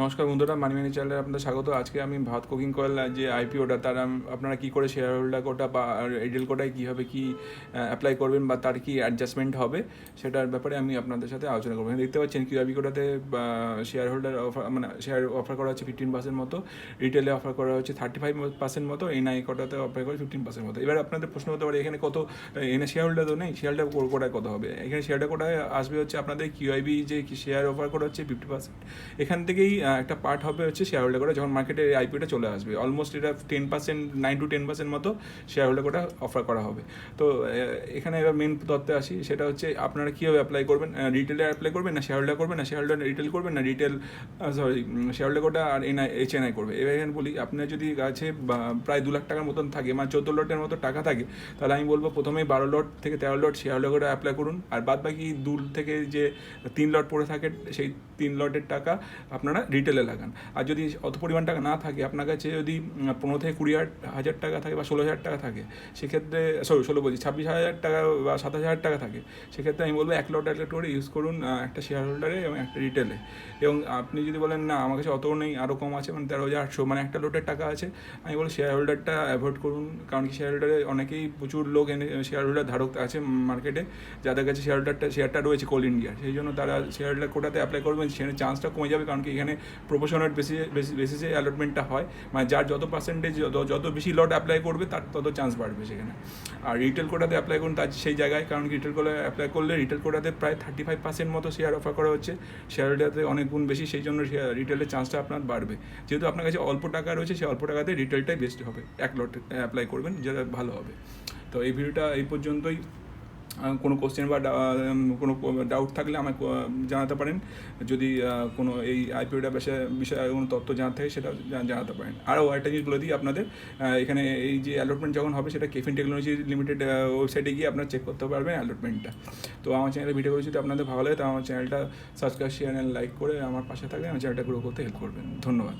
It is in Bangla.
নমস্কার বন্ধুরা, মানিমানি চ্যানেলে আপনাদের স্বাগত। আজকে আমি ভারত কুকিং কয়েল যে আইপিওটা তার আপনারা কী করে শেয়ার হোল্ডার কোটা বা এডেল কোটায় কীভাবে কী অ্যাপ্লাই করবেন বা তার কী অ্যাডজাস্টমেন্ট হবে সেটার ব্যাপারে আমি আপনাদের সাথে আলোচনা করবো। দেখতে পাচ্ছেন কিউআইবি কোটাতে share holder offer share offer করা হচ্ছে 15% মতো, রিটেলে অফার করা হচ্ছে 35% মতো, এনআই কোটাতে অফার করে 15% মতো। এবার আপনাদের প্রশ্ন হতে পারে এখানে কত, এখানে শেয়ার হোল্ডার তো নেই, শেয়ার হোল্ডার কোটায় কত হবে? এখানে শেয়ার হোল্ডার কোটায় আসবে হচ্ছে আপনাদের কিউআইবি যে শেয়ার অফার করা হচ্ছে 50%, এখান থেকেই একটা পার্ট হবে হচ্ছে শেয়ার হোল্ডার কোটা। যখন মার্কেটে আইপিওটা চলে আসবে অলমোস্ট এটা 10%, 9 to 10% মতো শেয়ার হোল্ডার কোটা অফার করা হবে। তো এখানে এবার মেন তত্ত্বে আসি, সেটা হচ্ছে আপনারা কীভাবে অ্যাপ্লাই করবেন। রিটেলে অ্যাপ্লাই করবেন না শেয়ার হোল্ডার করবেন, না শেয়ার হোল্ডার রিটেল করবেন, না রিটেল শেয়ার হোল্ডার কোটা আর এইচএনআই করবে। এবার এখানে বলি, আপনার যদি কাছে প্রায় 2 লাখ টাকার মতন থাকে, মানে 14 লটের মতো টাকা থাকে, তাহলে আমি বলবো প্রথমেই 12 লট থেকে 13 লট শেয়ার হোল্ডার কোটা অ্যাপ্লাই করুন। আর বাদ বাকি 2 থেকে যে 3 লট পড়ে থাকে, সেই 3 লটের টাকা আপনারা রিটেলে লাগান। আর যদি অত পরিমাণ টাকা না থাকে, আপনার কাছে যদি 15 থেকে 20,000 টাকা থাকে বা 16,000 টাকা থাকে, সেক্ষেত্রে 26,000 টাকা বা 27,000 টাকা থাকে, সেক্ষেত্রে আমি বলবো 1 লট করে ইউজ করুন, একটা শেয়ার হোল্ডারে এবং একটা রিটেলে। এবং আপনি যদি বলেন না আমার কাছে অতও নেই, আরও কম আছে, মানে 13,800, মানে একটা লটের টাকা আছে, আমি বলবো শেয়ার হোল্ডারটা অ্যাভয়েড করুন। কারণ কি, শেয়ার হোল্ডারে অনেকেই প্রচুর লোক শেয়ার হোল্ডার ধারক আছে মার্কেটে, যাদের কাছে শেয়ারটা রয়েছে কোল ইন্ডিয়ার, সেই জন্য তারা শেয়ার হোল্ডার কোটাতে অ্যাপ্লাই করবেন, সেখানে চান্সটা কমে যাবে। কারণ কি, এখানে প্রপোর্শনেট বেসিসে অ্যালটমেন্টটা হয়, মানে যার যত পার্সেন্টেজ, যত বেশি লট অ্যাপ্লাই করবে তার তত চান্স বাড়বে সেখানে। আর রিটেল কোটাতে অ্যাপ্লাই করুন তার সেই জায়গায়, কারণ কি রিটেল কোটা অ্যাপ্লাই করলে রিটেল কোটাতে প্রায় 35% মতো শেয়ার অফার করা হচ্ছে, শেয়ার হোল্ডারতে অনেক গুণ বেশি, সেই জন্য রিটেলের চান্সটা আপনার বাড়বে। যেহেতু আপনার কাছে অল্প টাকা রয়েছে, সেই অল্প টাকাতে রিটেলটাই বেস্ট হবে, 1 লট অ্যাপ্লাই করবেন, যেটা ভালো হবে। তো এই ভিডিওটা এই পর্যন্তই। কোনো কোশ্চেন বা কোনো ডাউট থাকলে আমাকে জানাতে পারেন। যদি কোনো এই আইপিওটা বিষয়ে কোনো তথ্য জানাতে থাকে, সেটা জানাতে পারেন। আরও একটা জিনিস বলে দিই আপনাদের, এখানে এই যে অ্যালটমেন্ট যখন হবে, সেটা কেফিন টেকনোলজি লিমিটেড ওয়েবসাইটে গিয়ে আপনারা চেক করতে পারবেন অ্যালটমেন্টটা। তো আমার চ্যানেলে ভিডিওগুলো যদি আপনাদের ভালো লাগে, তো আমার চ্যানেলটা সাবস্ক্রাইব, শেয়ার অ্যান্ড লাইক করে আমার পাশে থাকলে আমার চ্যানেলটা গ্রো করতে হেল্প করবেন। ধন্যবাদ।